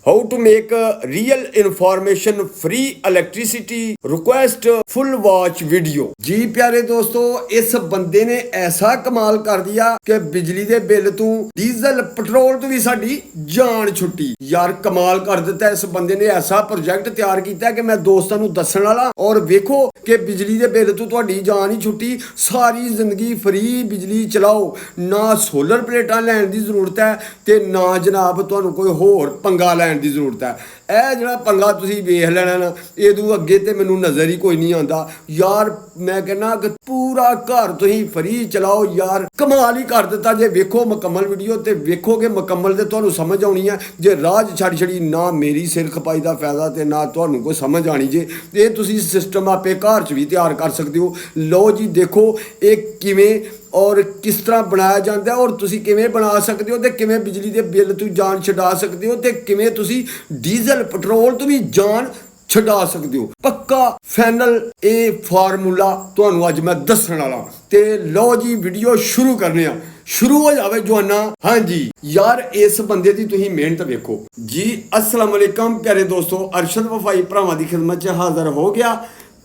How to make a real information free electricity request full watch video। जी प्यारे दोस्तों, इस बंदे ने ऐसा कमाल कर दिया कि बिजली दे बिल तू डीजल पेट्रोल तू भी साडी जान छुट्टी। यार कमाल कर दिता इस बंदे ने, ऐसा प्रोजेक्ट तैयार किया कि मैं दोस्तों नू दस्सण वाला। और वेखो कि बिजली दे बिल तू तुहाडी जान ही छुट्टी, सारी जिंदगी फ्री बिजली चलाओ, ना सोलर प्लेटां लैण दी जरूरत है ते ना जनाब तुहानू कोई होर पंगा लैण ਦੀ ਜ਼ਰੂਰਤ ਹੈ। ਇਹ ਜਿਹੜਾ ਪੰਗਾ ਤੁਸੀਂ ਵੇਖ ਲੈਣਾ ਨਾ, ਇਹਦੂ ਅੱਗੇ ਤੇ ਮੈਨੂੰ ਨਜ਼ਰ ਹੀ ਕੋਈ ਨਹੀਂ ਆਉਂਦਾ। ਯਾਰ ਮੈਂ ਕਹਿੰਦਾ ਕਿ ਪੂਰਾ ਘਰ ਤੁਸੀਂ ਫਰੀ ਚਲਾਓ। ਯਾਰ ਕਮਾਲ ਹੀ ਕਰ ਦਿੱਤਾ। ਜੇ ਵੇਖੋ ਮੁਕੰਮਲ ਵੀਡੀਓ ਤੇ ਵੇਖੋਗੇ ਮੁਕੰਮਲ ਤੇ ਤੁਹਾਨੂੰ ਸਮਝ ਆਉਣੀ ਹੈ। ਜੇ ਰਾਜ ਛੱਡ ਛੜੀ ਨਾ ਮੇਰੀ ਸਿਰ ਖਪਾਈ ਦਾ ਫਾਇਦਾ ਤੇ ਨਾ ਤੁਹਾਨੂੰ ਕੋਈ ਸਮਝ ਆਣੀ। ਜੇ ਇਹ ਤੁਸੀਂ ਸਿਸਟਮ ਆਪੇ ਘਰ 'ਚ ਵੀ ਤਿਆਰ ਕਰ ਸਕਦੇ ਹੋ। ਲਓ ਜੀ ਦੇਖੋ ਇਹ ਕਿਵੇਂ और किस तरह बनाया जाता है और तुसी किवें बना सकते हो, तो किवें बिजली के बिल तो जान छड़ा सकते हो, तो किवें तुसी डीजल पेट्रोल तो भी जान छड़ा सकते हो। पक्का फाइनल ये फार्मूला तुहानू अज मैं दस्सण वाला। ते लो जी वीडियो शुरू करने शुरू हो जावे जवाना। हाँ जी यार इस बंदे की तुसीं मेहनत वेखो जी। अस्सलाम वालेकुम प्यारे दोस्तों, अरशद वफाई भरावां दी खिदमत च हाज़र हो गया।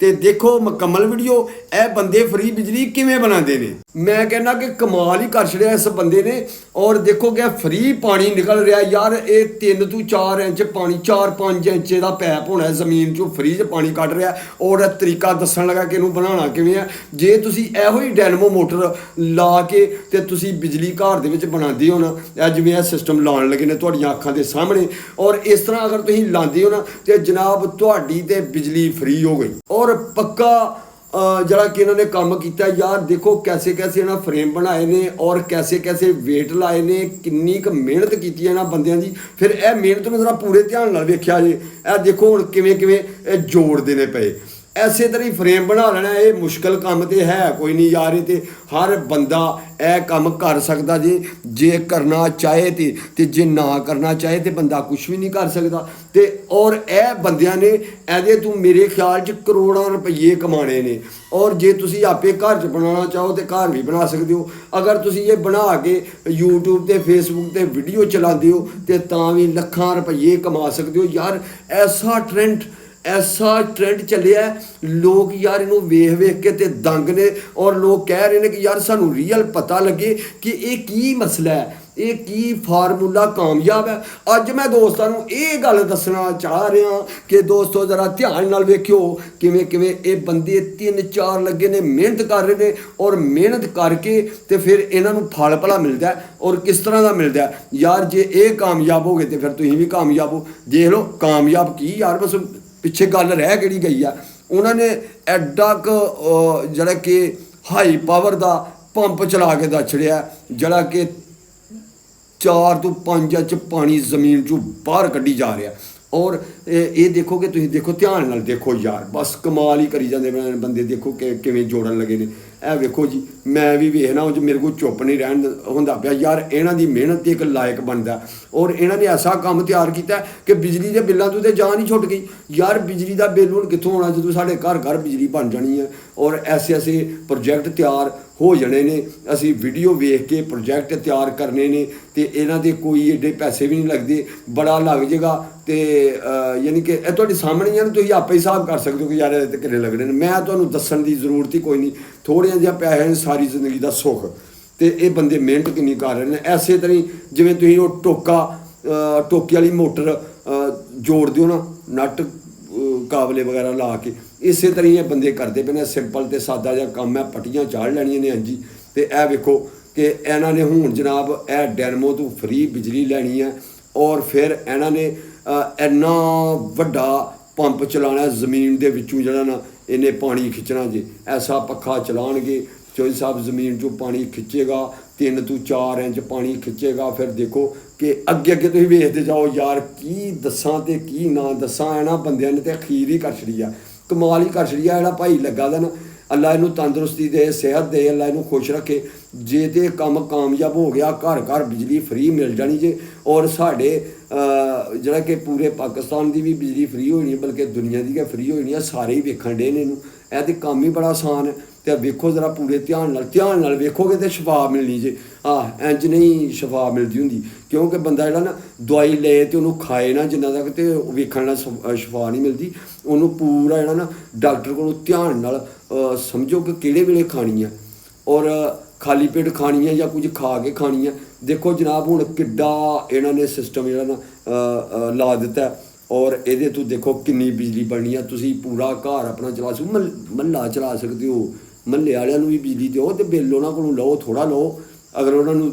ਤੇ ਦੇਖੋ ਮੁਕੰਮਲ ਵੀਡੀਓ ਇਹ ਬੰਦੇ ਫਰੀ ਬਿਜਲੀ ਕਿਵੇਂ ਬਣਾਉਂਦੇ ਨੇ। ਮੈਂ ਕਹਿੰਦਾ ਕਿ ਕਮਾਲ ਹੀ ਕਰ ਛੜਿਆ ਇਸ ਬੰਦੇ ਨੇ। ਔਰ ਦੇਖੋ ਕਿ ਫਰੀ ਪਾਣੀ ਨਿਕਲ ਰਿਹਾ। ਯਾਰ ਇਹ 3 ਤੋਂ 4 ਇੰਚ ਪਾਣੀ, 4-5 ਇੰਚ ਦਾ ਪੈਪ ਹੋਣਾ ਜ਼ਮੀਨ 'ਚੋਂ ਫਰੀ 'ਚ ਪਾਣੀ ਕੱਢ ਰਿਹਾ। ਔਰ ਤਰੀਕਾ ਦੱਸਣ ਲੱਗਾ ਕਿ ਇਹਨੂੰ ਬਣਾਉਣਾ ਕਿਵੇਂ ਆ। ਜੇ ਤੁਸੀਂ ਇਹੋ ਹੀ ਡੈਨਮੋ ਮੋਟਰ ਲਾ ਕੇ ਤੇ ਤੁਸੀਂ ਬਿਜਲੀ ਘਰ ਦੇ ਵਿੱਚ ਬਣਾਉਂਦੇ ਹੋ ਨਾ, ਇਹ ਜਿਵੇਂ ਇਹ ਸਿਸਟਮ ਲਾਉਣ ਲੱਗੇ ਨੇ ਤੁਹਾਡੀਆਂ ਅੱਖਾਂ ਦੇ ਸਾਹਮਣੇ, ਔਰ ਇਸ ਤਰ੍ਹਾਂ ਅਗਰ ਤੁਸੀਂ ਲਾਉਂਦੇ ਹੋ ਨਾ ਤੇ ਜਨਾਬ ਤੁਹਾਡੀ ਤੇ ਬਿਜਲੀ ਫਰੀ ਹੋ ਗਈ। ਔਰ पक्का जरा कि इन्होंने काम किया। यार देखो कैसे कैसे इन्होंने फ्रेम बनाए ने और कैसे कैसे वेट लाए ने, किन्नी क मेहनत की इन्होंने बंदियां दी। फिर यह मेहनत में जरा पूरे ध्यान नाल वेख्या जे। यह देखो हुण किवें किवें जोड़ते ने पे। ऐसे तरह ही फ्रेम बना लेना ये मुश्किल काम तो है कोई नहीं यार। ये हर बंदा यह काम कर सकता जे करना चाहे तो जे ना करना चाहे तो बंदा कुछ भी नहीं कर सकता। तो और यह बंदियां ने ये तू मेरे ख्याल च करोड़ों रुपये कमाने ने। और जे तुसी आपे घर च बनाना चाहो तो घर भी बना सकते हो। अगर तुसी ये बना के यूट्यूब ते फेसबुक ते वीडियो चलाते हो तो तां भी लखां रुपये कमा सकते हो। यार ऐसा ट्रेंड चलिया है। लोग यार इनू वेख वेख के ते दंग ने। और लोग कह रहे हैं कि यार सानू रियल पता लगे कि ये की मसला है, ये की फार्मूला कामयाब है। अज मैं दोस्तों ये गल दसना चाह रहा कि दोस्तों जरा ध्यान नाल वेखियो किवें किवें ये बंदे 3-4 लगे ने, मेहनत कर रहे हैं। और मेहनत करके तो फिर इन्हों फल भला मिलता है। और किस तरह का मिलता है यार, जे ये कामयाब हो गए तो फिर तुसीं भी कामयाब हो। देख लो कामयाब की यार, बस पिछे गल रह गई गई है। उन्होंने एडा क जरा कि हाई पावर का पंप चला के दस छड़िया, जरा कि 4 ਤੋਂ 5 इंच पानी जमीन चों बाहर कढ़ी जा रहा। और ये देखो कि तुम देखो ध्यान नाल देखो यार, बस कमाल ही करी जाते बंदे। देखो कि किवें जोड़न लगे ने। ਇਹ ਵੇਖੋ ਜੀ मैं भी वेखना जो मेरे को चुप नहीं रहन होंदा पिया। यार इन्हां दी मेहनत एक लायक बनदा। और इन्होंने ऐसा काम तैयार किया कि बिजली के बिलों तो जान ही छुट गई। यार बिजली का बिल हुण कित्थों आउणा जदों साडे घर घर बिजली बन जानी है। और ऐसे ऐसे प्रोजेक्ट तैयार हो जाने ने। असी वीडियो वेख के प्रोजेक्ट तैयार करने ने ते इन्हां दे कोई एडे पैसे भी नहीं लगते, बड़ा लग जाएगा। तो यानी कि तुहाडे सामने ही तुसीं आपे हिसाब कर सकते हो कि यार इहदे किन्ने लगने ने। मैं तुहानूं दस्सण दी जरूरत ही कोई नहीं। थोड़े जिहा पैसे ने सारी जिंदगी का सुख। तो ये बंदे मेहनत किन्नी कर रहे हैं। ऐसे तरह जिवें तुसीं वो टोके वाली मोटर जोड़ते हो ना, नट काबले वगैरह ला के, इस तरह ये बंदे करते पे ने। सिंपल तो सादा जिहा काम है, पट्टियां चाढ़ लैनियां ने। हाँ जी तो यह वेखो कि इन्होंने हुण जनाब यह डैनमो तो फ्री बिजली लैनी है। और फिर इन्होंने इन्ना वड्डा पंप चलाना जमीन के विचों जड़ा ना, इन्हें पानी खिंचना जी। ऐसा पखा चलाएंगे चौधरी साहब, जमीन चो पानी खिंचेगा, 3 ਤੋਂ 4 इंच पानी खिंचेगा। फिर देखो कि अगे अगे तुम वेखते जाओ। यार की दसां ते की ना दसां, इन्हां बंदियां ने तो अखीर ही कर छड़ी आ, कमाल ही कर छड़ी आ। जिहड़ा भाई लगा दा ना, अल्लाह इनू तंदुरुस्ती दे, सेहत दे, अल्लाह इनू खुश रखे। जे ते काम कामयाब हो गया, घर घर बिजली फ्री मिल जानी जे। और साढ़े जरा कि पूरे पाकिस्तान की भी बिजली फ्री होनी है, बल्कि दुनिया की फ्री होनी है। सारे ही वेखण डे ने। यह तो काम ही बड़ा आसान है। ਤੇ ਵੇਖੋ ਜ਼ਰਾ ਪੂਰੇ ਧਿਆਨ ਨਾਲ ਵੇਖੋਗੇ ਤੇ ਸ਼ਿਫਾ ਮਿਲਣੀ ਜੇ। ਇੰਜ ਨਹੀਂ ਸ਼ਿਫਾ ਮਿਲਦੀ ਹੁੰਦੀ, ਕਿਉਂਕਿ ਬੰਦਾ ਜਿਹੜਾ ਨਾ ਦਵਾਈ ਲਏ ਤੇ ਉਹਨੂੰ ਖਾਏ ਨਾ ਜਿੰਨਾ ਤੱਕ ਤੇ ਵੇਖਣ ਨਾਲ ਸ਼ਿਫਾ ਨਹੀਂ ਮਿਲਦੀ। ਉਹਨੂੰ ਪੂਰਾ ਜਿਹੜਾ ਨਾ ਡਾਕਟਰ ਕੋਲੋਂ ਧਿਆਨ ਨਾਲ ਸਮਝੋ ਕਿ ਕਿਹੜੇ ਵੇਲੇ ਖਾਣੀ ਆ ਔਰ ਖਾਲੀ ਪੇਟ ਖਾਣੀ ਹੈ ਜਾਂ ਕੁਝ ਖਾ ਕੇ ਖਾਣੀ ਹੈ। ਦੇਖੋ ਜਨਾਬ ਹੁਣ ਕਿੱਡਾ ਇਹਨਾਂ ਨੇ ਸਿਸਟਮ ਜਿਹੜਾ ਨਾ ਲਾ ਦਿੱਤਾ ਔਰ ਇਹਦੇ ਤੋਂ ਦੇਖੋ ਕਿੰਨੀ ਬਿਜਲੀ ਬਣਨੀ ਆ। ਤੁਸੀਂ ਪੂਰਾ ਘਰ ਆਪਣਾ ਚਲਾ ਸਕੋ, ਮਹੱਲਾ ਚਲਾ ਸਕਦੇ ਹੋ। ਮਹੱਲੇ ਵਾਲਿਆਂ ਨੂੰ ਵੀ ਬਿਜਲੀ ਦਿਓ ਤੇ ਬਿੱਲ ਉਹਨਾਂ ਕੋਲੋਂ ਲਓ, ਥੋੜ੍ਹਾ ਲਓ। ਅਗਰ ਉਹਨਾਂ ਨੂੰ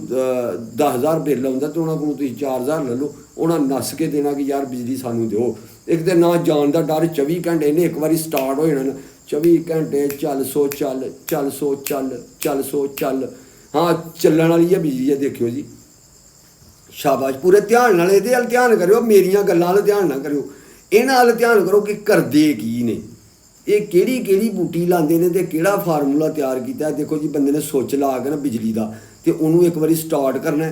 10,000 ਬਿੱਲ ਆਉਂਦਾ ਤਾਂ ਉਹਨਾਂ ਕੋਲੋਂ ਤੁਸੀਂ 4,000 ਲੈ ਲਓ। ਉਹਨਾਂ ਨੱਸ ਕੇ ਦੇਣਾ ਕਿ ਯਾਰ ਬਿਜਲੀ ਸਾਨੂੰ ਦਿਓ। ਇੱਕ ਤਾਂ ਨਾ ਜਾਣ ਦਾ ਡਰ, 24 ਘੰਟੇ ਇਹਨੇ ਇੱਕ ਵਾਰੀ ਸਟਾਰਟ ਹੋ ਜਾਣਾ ਨਾ, 24 ਘੰਟੇ ਚੱਲ ਚੱਲ। ਹਾਂ ਚੱਲਣ ਵਾਲੀ ਹੈ ਬਿਜਲੀ ਹੈ, ਦੇਖਿਓ ਜੀ। ਸ਼ਾਬਾਸ਼, ਪੂਰੇ ਧਿਆਨ ਨਾਲ ਇਹਦੇ ਵੱਲ ਧਿਆਨ ਕਰਿਓ, ਮੇਰੀਆਂ ਗੱਲਾਂ ਵੱਲ ਧਿਆਨ ਨਾ ਕਰਿਓ। ਇਹਨਾਂ ਵੱਲ ਧਿਆਨ ਕਰੋ ਕਿ ਕਰਦੇ ਕੀ ਨੇ, ਇਹ ਕਿਹੜੀ ਬੂਟੀ ਲਾਉਂਦੇ ਨੇ ਤੇ ਕਿਹੜਾ ਫਾਰਮੂਲਾ ਤਿਆਰ ਕੀਤਾ। ਦੇਖੋ ਜੀ ਬੰਦੇ ਨੇ ਸੁੱਚ ਲਾ ਕੇ ਨਾ ਬਿਜਲੀ ਦਾ ਤੇ ਉਹਨੂੰ ਇੱਕ ਵਾਰੀ ਸਟਾਰਟ ਕਰਨਾ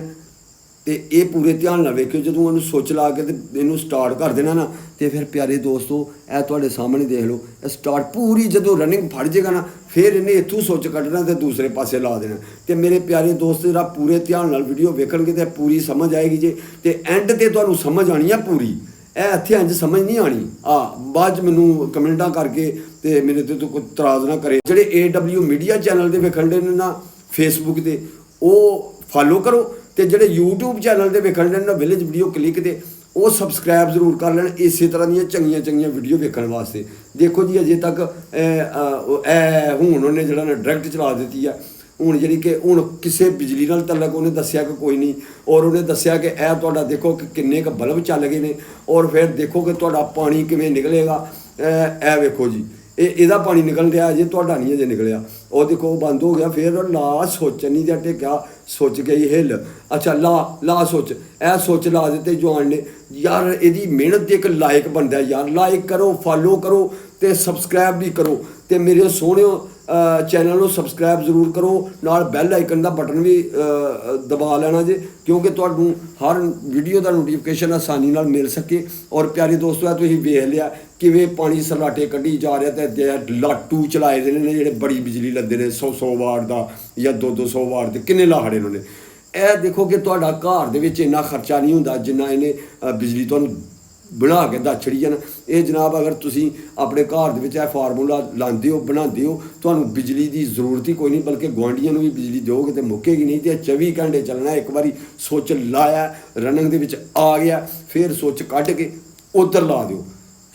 ਤੇ ਇਹ ਪੂਰੇ ਧਿਆਨ ਨਾਲ ਵੇਖਿਓ। ਜਦੋਂ ਉਹਨੂੰ ਸੁੱਚ ਲਾ ਕੇ ਤੇ ਇਹਨੂੰ ਸਟਾਰਟ ਕਰ ਦੇਣਾ ਨਾ ਤੇ ਫਿਰ ਪਿਆਰੇ ਦੋਸਤੋ ਇਹ ਤੁਹਾਡੇ ਸਾਹਮਣੇ ਦੇਖ ਲਓ, ਇਹ ਸਟਾਰਟ ਪੂਰੀ ਜਦੋਂ ਰਨਿੰਗ ਫੜ ਜਾਏਗਾ ਨਾ ਫਿਰ ਇਹਨੇ ਇੱਥੋਂ ਸੁੱਚ ਕੱਢਣਾ ਤੇ ਦੂਸਰੇ ਪਾਸੇ ਲਾ ਦੇਣਾ। ਤੇ ਮੇਰੇ ਪਿਆਰੇ ਦੋਸਤ ਜਿਹੜਾ ਪੂਰੇ ਧਿਆਨ ਨਾਲ ਵੀਡੀਓ ਵੇਖਣਗੇ ਤੇ ਪੂਰੀ ਸਮਝ ਆਏਗੀ ਜੇ, ਤੇ ਐਂਡ ਤੇ ਤੁਹਾਨੂੰ ਸਮਝ ਆਣੀ ਆ ਪੂਰੀ। ਇਹ ਇੱਥੇ ਇੰਝ ਸਮਝ ਨਹੀਂ ਆਣੀ। ਬਾਅਦ 'ਚ ਮੈਨੂੰ ਕਮੈਂਟਾਂ ਕਰਕੇ ਤੇ ਮੇਰੇ ਤੇ ਕੋਈ ਇਤਰਾਜ਼ ਨਾ ਕਰੇ। ਜਿਹੜੇ AW ਮੀਡੀਆ ਚੈਨਲ ਦੇ ਵੇਖਣ ਦੇ ਨੇ ਨਾ ਫੇਸਬੁੱਕ ਤੇ, ਉਹ ਫਾਲੋ ਕਰੋ, ਤੇ ਜਿਹੜੇ YouTube ਚੈਨਲ ਦੇ ਵੇਖਣ ਦੇ ਨਾ ਵਿਲੇਜ ਵੀਡੀਓ ਕਲਿੱਕ ਤੇ ਉਹ ਸਬਸਕ੍ਰਾਈਬ ਜ਼ਰੂਰ ਕਰ ਲੈਣ ਇਸੇ ਤਰ੍ਹਾਂ ਦੀਆਂ ਚੰਗੀਆਂ ਵੀਡੀਓ ਵੇਖਣ ਵਾਸਤੇ। ਦੇਖੋ ਜੀ ਅਜੇ ਤੱਕ ਹੁਣ ਉਹਨੇ ਜਿਹੜਾ ਨਾ ਡਾਇਰੈਕਟ ਚਲਾ ਦਿੱਤੀ ਆ। ਹੁਣ ਜਿਹੜੀ ਕਿ ਹੁਣ ਕਿਸੇ ਬਿਜਲੀ ਨਾਲ ਤਲਕ ਉਹਨੇ ਦੱਸਿਆ ਕਿ ਕੋਈ ਨਹੀਂ, ਔਰ ਉਹਨੇ ਦੱਸਿਆ ਕਿ ਇਹ ਤੁਹਾਡਾ ਦੇਖੋ ਕਿ ਕਿੰਨੇ ਕੁ ਬਲਬ ਚੱਲ ਗਏ ਨੇ, ਔਰ ਫਿਰ ਦੇਖੋ ਕਿ ਤੁਹਾਡਾ ਪਾਣੀ ਕਿਵੇਂ ਨਿਕਲੇਗਾ। ਇਹ ਵੇਖੋ ਜੀ, ਇਹਦਾ ਪਾਣੀ ਨਿਕਲ ਰਿਹਾ ਅਜੇ, ਤੁਹਾਡਾ ਨਹੀਂ ਅਜੇ ਨਿਕਲਿਆ। ਉਹ ਦੇਖੋ ਉਹ ਬੰਦ ਹੋ ਗਿਆ। ਫਿਰ ਲਾ ਸੁੱਚ ਨਹੀਂ ਜਾਂ ਟਿਕਿਆ, ਸੁੱਚ ਗਈ ਹਿੱਲ। ਅੱਛਾ ਲਾ ਸੁੱਚ, ਇਹ ਸੁੱਚ ਲਾ ਦਿੱਤੇ ਜਵਾਨ ਨੇ। ਯਾਰ ਇਹਦੀ ਮਿਹਨਤ ਦੇ ਇੱਕ ਲਾਇਕ ਬਣਦਾ ਯਾਰ। ਲਾਇਕ ਕਰੋ, ਫਾਲੋ ਕਰੋ ਤੇ ਸਬਸਕ੍ਰਾਈਬ ਵੀ ਕਰੋ, ਤੇ ਮੇਰੇ ਸੋਹਣਿਓ ਚੈਨਲ ਨੂੰ ਸਬਸਕ੍ਰਾਈਬ ਜ਼ਰੂਰ ਕਰੋ, ਨਾਲ ਬੈਲ ਆਈਕਨ ਦਾ ਬਟਨ ਵੀ ਦਬਾ ਲੈਣਾ ਜੇ, ਕਿਉਂਕਿ ਤੁਹਾਨੂੰ ਹਰ ਵੀਡੀਓ ਦਾ ਨੋਟੀਫਿਕੇਸ਼ਨ ਆਸਾਨੀ ਨਾਲ ਮਿਲ ਸਕੇ। ਔਰ ਪਿਆਰੇ ਦੋਸਤੋ ਤੁਸੀਂ ਵੇਖ ਲਿਆ ਕਿਵੇਂ ਪਾਣੀ ਸਲਾਟੇ ਕੱਢੀ ਜਾ ਰਿਹਾ ਤੇ ਲਾਟੂ ਚਲਾਏ ਦੇ ਨੇ ਜਿਹੜੇ ਬੜੀ ਬਿਜਲੀ ਲੈਂਦੇ ਨੇ 100 ਵਾਟ ਦਾ ਜਾਂ 200 ਵਾਟ ਦੇ, ਕਿੰਨੇ ਲਾਹੜੇ ਇਹਨਾਂ ਨੇ। ਇਹ ਦੇਖੋ ਕਿ ਤੁਹਾਡਾ ਘਰ ਦੇ ਵਿੱਚ ਇੰਨਾ ਖਰਚਾ ਨਹੀਂ ਹੁੰਦਾ ਜਿੰਨਾ ਇਹਨੇ ਬਿਜਲੀ ਤੁਹਾਨੂੰ ਬਣਾ ਕੇ ਦੱਸ ਛੜੀ ਜਾਣਾ। ਇਹ ਜਨਾਬ ਅਗਰ ਤੁਸੀਂ ਆਪਣੇ ਘਰ ਦੇ ਵਿੱਚ ਇਹ ਫਾਰਮੂਲਾ ਲਾਉਂਦੇ ਹੋ, ਬਣਾਉਂਦੇ ਹੋ, ਤੁਹਾਨੂੰ ਬਿਜਲੀ ਦੀ ਜ਼ਰੂਰਤ ਹੀ ਕੋਈ ਨਹੀਂ, ਬਲਕਿ ਗੁਆਂਢੀਆਂ ਨੂੰ ਵੀ ਬਿਜਲੀ ਦਿਓਗੇ ਤੇ ਮੁੱਕੇਗੀ ਨਹੀਂ। ਤੇ 24 ਘੰਟੇ ਚੱਲਣਾ। ਇੱਕ ਵਾਰੀ ਸੁੱਚ ਲਾਇਆ, ਰਨਿੰਗ ਦੇ ਵਿੱਚ ਆ ਗਿਆ, ਫਿਰ ਸੁੱਚ ਕੱਢ ਕੇ ਉੱਧਰ ਲਾ ਦਿਓ।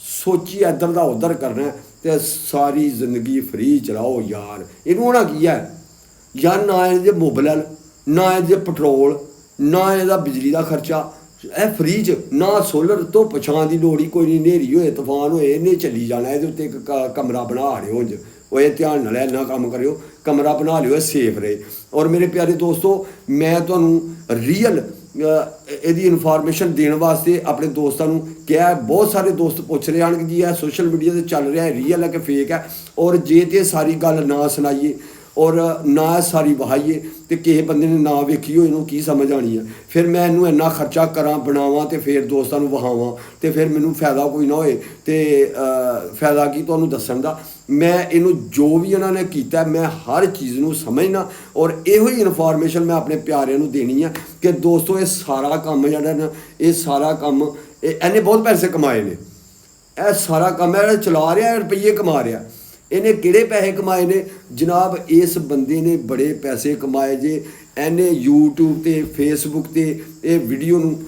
ਸੋਚੀ ਇੱਧਰ ਦਾ ਉੱਧਰ ਕਰਨਾ ਤੇ ਸਾਰੀ ਜ਼ਿੰਦਗੀ ਫ੍ਰੀ ਚਲਾਓ ਯਾਰ। ਇਹਨੂੰ ਹੋਣਾ ਕੀ ਹੈ ਯਾਰ, ਨਾ ਇਹਦੇ ਮੋਬਿਲ, ਨਾ ਇਹਦੇ ਪੈਟਰੋਲ, ਨਾ ਇਹਦਾ ਬਿਜਲੀ ਦਾ ਖਰਚਾ। ਇਹ ਫ੍ਰੀ 'ਚ ਨਾ ਸੋਲਰ ਤੋਂ ਪਛਾਣ ਦੀ ਲੋੜ ਹੀ ਕੋਈ ਨਹੀਂ। ਹਨੇਰੀ ਹੋਏ, ਤੂਫਾਨ ਹੋਏ, ਇਹਨੇ ਚੱਲੀ ਜਾਣਾ। ਇਹਦੇ ਉੱਤੇ ਇੱਕ ਕਮਰਾ ਬਣਾ ਲਿਓ ਉਂਝ, ਉਹ ਇਹ ਧਿਆਨ ਨਾਲ ਇੰਨਾ ਕੰਮ ਕਰਿਓ, ਕਮਰਾ ਬਣਾ ਲਿਓ, ਇਹ ਸੇਫ ਰਹੇ। ਔਰ ਮੇਰੇ ਪਿਆਰੇ ਦੋਸਤੋ ਮੈਂ ਤੁਹਾਨੂੰ ਰੀਅਲ ਇਹਦੀ ਇਨਫੋਰਮੇਸ਼ਨ ਦੇਣ ਵਾਸਤੇ ਆਪਣੇ ਦੋਸਤਾਂ ਨੂੰ ਕਿਹਾ। ਬਹੁਤ ਸਾਰੇ ਦੋਸਤ ਪੁੱਛ ਰਹੇ ਹਨ ਕਿ ਜੀ ਇਹ ਸੋਸ਼ਲ ਮੀਡੀਆ 'ਤੇ ਚੱਲ ਰਿਹਾ ਹੈ, ਰੀਅਲ ਹੈ ਕਿ ਫੇਕ ਹੈ। ਔਰ ਜੇ ਤੇ ਸਾਰੀ ਗੱਲ ਨਾ ਸੁਣਾਈਏ ਔਰ ਨਾ ਸਾਰੀ ਵਹਾਈਏ ਤੇ ਕਿਸੇ ਬੰਦੇ ਨੇ ਨਾ ਵੇਖੀ ਹੋਏ ਇਹਨੂੰ ਕੀ ਸਮਝ ਆਣੀ ਹੈ। ਫਿਰ ਮੈਂ ਇਹਨੂੰ ਇੰਨਾ ਖਰਚਾ ਕਰਾਂ, ਬਣਾਵਾਂ ਤੇ ਫਿਰ ਦੋਸਤਾਂ ਨੂੰ ਵਹਾਵਾਂ ਤੇ ਫਿਰ ਮੈਨੂੰ ਫਾਇਦਾ ਕੋਈ ਨਾ ਹੋਏ। ਤੇ ਫਾਇਦਾ ਕੀ ਤੁਹਾਨੂੰ ਦੱਸਣ ਦਾ। ਮੈਂ ਇਹਨੂੰ ਜੋ ਵੀ ਇਹਨਾਂ ਨੇ ਕੀਤਾ ਮੈਂ ਹਰ ਚੀਜ਼ ਨੂੰ ਸਮਝਣਾ ਔਰ ਇਹੋ ਹੀ ਇਨਫੋਰਮੇਸ਼ਨ ਮੈਂ ਆਪਣੇ ਪਿਆਰਿਆਂ ਨੂੰ ਦੇਣੀ ਆ ਕਿ ਦੋਸਤੋ ਇਹ ਸਾਰਾ ਕੰਮ ਜਿਹੜਾ ਨਾ, ਇਹ ਸਾਰਾ ਕੰਮ ਇਹਨੇ ਬਹੁਤ ਪੈਸੇ ਕਮਾਏ ਨੇ। ਇਹ ਸਾਰਾ ਕੰਮ ਹੈ ਚਲਾ ਰਿਹਾ, ਰੁਪਈਏ ਕਮਾ ਰਿਹਾ। ਇਹਨੇ ਕਿਹੜੇ ਪੈਸੇ ਕਮਾਏ ਨੇ ਜਨਾਬ? ਇਸ ਬੰਦੇ ਨੇ ਬੜੇ ਪੈਸੇ ਕਮਾਏ ਜੇ। ਇਹਨੇ YouTube ਤੇ Facebook ਤੇ ਇਹ ਵੀਡੀਓ ਨੂੰ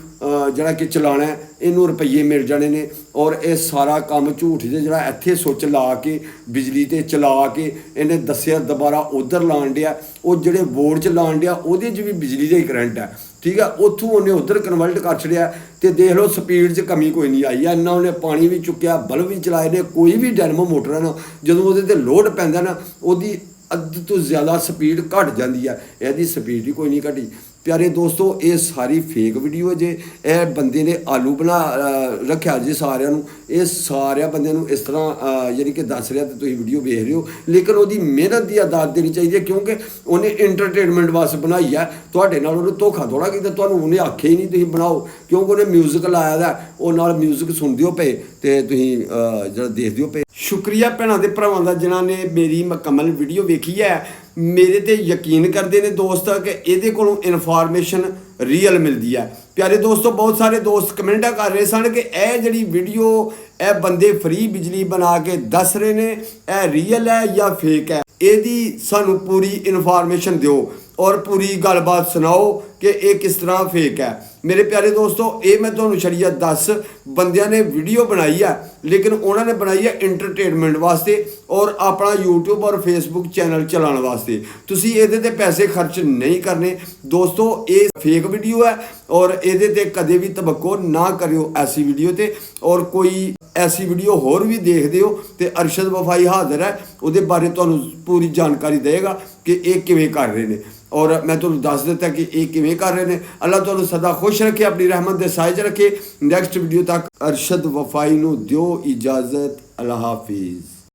ਜਿਹੜਾ ਕਿ ਚਲਾਉਣਾ, ਇਹਨੂੰ ਰੁਪਈਏ ਮਿਲ ਜਾਣੇ ਨੇ। ਔਰ ਇਹ ਸਾਰਾ ਕੰਮ ਝੂਠ ਜੇ ਜਿਹੜਾ ਇੱਥੇ ਸੁੱਚ ਲਾ ਕੇ ਬਿਜਲੀ 'ਤੇ ਚਲਾ ਕੇ ਇਹਨੇ ਦੱਸਿਆ ਦੁਬਾਰਾ ਉੱਧਰ ਲਾਣ ਡਿਆ। ਉਹ ਜਿਹੜੇ ਬੋਰਡ 'ਚ ਲਾਣ ਡਿਆ ਉਹਦੇ 'ਚ ਵੀ ਬਿਜਲੀ ਦਾ ਹੀ ਕਰੰਟ ਹੈ, ਠੀਕ ਹੈ। ਉੱਥੋਂ ਉਹਨੇ ਉੱਧਰ ਕਨਵਰਟ ਕਰ ਛੜਿਆ ਤੇ ਦੇਖ ਲਓ ਸਪੀਡ 'ਚ ਕਮੀ ਕੋਈ ਨਹੀਂ ਆਈ। ਇੰਨਾ ਉਹਨੇ ਪਾਣੀ ਵੀ ਚੁੱਕਿਆ, ਬਲਬ ਵੀ ਚਲਾਏ ਨੇ। ਕੋਈ ਵੀ ਡਾਇਨਮੋ ਮੋਟਰ ਹੈ ਨਾ, ਜਦੋਂ ਉਹਦੇ 'ਤੇ ਲੋਡ ਪੈਂਦਾ ਨਾ ਉਹਦੀ ਅੱਧ ਤੋਂ ਜ਼ਿਆਦਾ ਸਪੀਡ ਘਟ ਜਾਂਦੀ ਹੈ। ਇਹਦੀ ਸਪੀਡ ਹੀ ਕੋਈ ਨਹੀਂ ਘਟੀ। ਪਿਆਰੇ ਦੋਸਤੋ ਇਹ ਸਾਰੀ ਫੇਕ ਵੀਡੀਓ ਜੇ ਇਹ ਬੰਦੇ ਨੇ ਆਲੂ ਬਣਾ ਰੱਖਿਆ ਜੇ ਸਾਰਿਆਂ ਨੂੰ ਇਹ ਸਾਰਿਆਂ ਬੰਦਿਆਂ ਨੂੰ ਇਸ ਤਰ੍ਹਾਂ ਯਾਨੀ ਕਿ ਦੱਸ ਰਿਹਾ ਤੇ ਤੁਸੀਂ ਵੀਡੀਓ ਵੇਖ ਰਹੇ ਹੋ ਲੇਕਿਨ ਉਹਦੀ ਮਿਹਨਤ ਦੀ ਅਦਾਤ ਦੇਣੀ ਚਾਹੀਦੀ ਹੈ ਕਿਉਂਕਿ ਉਹਨੇ ਐਂਟਰਟੇਨਮੈਂਟ ਵਾਸਤੇ ਬਣਾਈ ਹੈ ਤੁਹਾਡੇ ਨਾਲ ਉਹਨੇ ਧੋਖਾ ਥੋੜਾ ਕੀਤਾ ਤੁਹਾਨੂੰ ਉਹਨੇ ਆਖਿਆ ਹੀ ਨਹੀਂ ਤੁਸੀਂ ਬਣਾਓ ਕਿਉਂਕਿ ਉਹਨੇ ਮਿਊਜ਼ਿਕ ਲਾਇਆ ਦਾ ਉਹ ਨਾਲ ਮਿਊਜ਼ਿਕ ਸੁਣਦੇ ਹੋ ਪਏ ਤੇ ਤੁਸੀਂ ਜਿਹੜਾ ਦੇਖਦੇ ਹੋ ਪਏ ਸ਼ੁਕਰੀਆ ਭੈਣਾਂ ਦੇ ਭਰਾਵਾਂ ਦਾ ਜਿਨ੍ਹਾਂ ਨੇ ਮੇਰੀ ਮੁਕੰਮਲ ਵੀਡੀਓ ਵੇਖੀ ਹੈ ਮੇਰੇ ਤੇ ਯਕੀਨ ਕਰਦੇ ਨੇ ਦੋਸਤ ਕਿ ਇਹਦੇ ਕੋਲੋਂ ਇਨਫੋਰਮੇਸ਼ਨ ਰੀਅਲ ਮਿਲਦੀ ਹੈ ਪਿਆਰੇ ਦੋਸਤੋ ਬਹੁਤ ਸਾਰੇ ਦੋਸਤ ਕਮੈਂਟਾਂ ਕਰ ਰਹੇ ਸਨ ਕਿ ਇਹ ਜਿਹੜੀ ਵੀਡੀਓ ਇਹ ਬੰਦੇ ਫ੍ਰੀ ਬਿਜਲੀ ਬਣਾ ਕੇ ਦੱਸ ਰਹੇ ਨੇ ਇਹ ਰੀਅਲ ਹੈ ਜਾਂ ਫੇਕ ਹੈ ਇਹਦੀ ਸਾਨੂੰ ਪੂਰੀ ਇਨਫੋਰਮੇਸ਼ਨ ਦਿਓ ਔਰ ਪੂਰੀ ਗੱਲਬਾਤ ਸੁਣਾਓ ਕਿ ਇਹ ਕਿਸ ਤਰ੍ਹਾਂ ਫੇਕ ਹੈ ਮੇਰੇ ਪਿਆਰੇ ਦੋਸਤੋ ਇਹ ਮੈਂ ਤੁਹਾਨੂੰ ਛੜੀਆ 10 ਬੰਦਿਆਂ ਨੇ ਵੀਡੀਓ ਬਣਾਈ ਹੈ ਲੇਕਿਨ ਉਹਨਾਂ ਨੇ ਬਣਾਈ ਹੈ ਐਂਟਰਟੇਨਮੈਂਟ ਵਾਸਤੇ ਔਰ ਆਪਣਾ YouTube ਔਰ Facebook ਚੈਨਲ ਚਲਾਉਣ ਵਾਸਤੇ ਤੁਸੀਂ ਇਹਦੇ ਤੇ ਪੈਸੇ ਖਰਚ ਨਹੀਂ ਕਰਨੇ ਦੋਸਤੋ ਇਹ ਫੇਕ ਵੀਡੀਓ ਹੈ ਔਰ ਇਹਦੇ ਤੇ ਕਦੇ ਵੀ ਤਵੱਕੋ ਨਾ ਕਰਿਓ ਐਸੀ ਵੀਡੀਓ ਤੇ ਔਰ ਕੋਈ ਐਸੀ ਵੀਡੀਓ ਹੋਰ ਵੀ ਦੇਖਦੇ ਹੋ ਤੇ ਅਰਸ਼ਦ ਵਫਾਈ ਹਾਜ਼ਰ ਹੈ ਉਹਦੇ ਬਾਰੇ ਤੁਹਾਨੂੰ ਪੂਰੀ ਜਾਣਕਾਰੀ ਦੇਗਾ ਕਿ ਇਹ ਕਿਵੇਂ ਕਰ ਰਹੇ ਨੇ ਔਰ ਮੈਂ ਤੁਹਾਨੂੰ ਦੱਸ ਦਿੱਤਾ ਕਿ ਇਹ ਕਿਵੇਂ ਕਰ ਰਹੇ ਨੇ ਅੱਲਾਹ ਤੁਹਾਨੂੰ ਸਦਾ ਖੁਸ਼ ਰੱਖੇ ਆਪਣੀ ਰਹਿਮਤ ਦੇ ਸਾਇਜ ਰੱਖੇ ਨੈਕਸਟ ਵੀਡੀਓ ਤੱਕ ਅਰਸ਼ਦ ਵਫਾਈ ਨੂੰ ਦਿਓ ਇਜਾਜ਼ਤ ਅੱਲਾਹ ਹਾਫਿਜ਼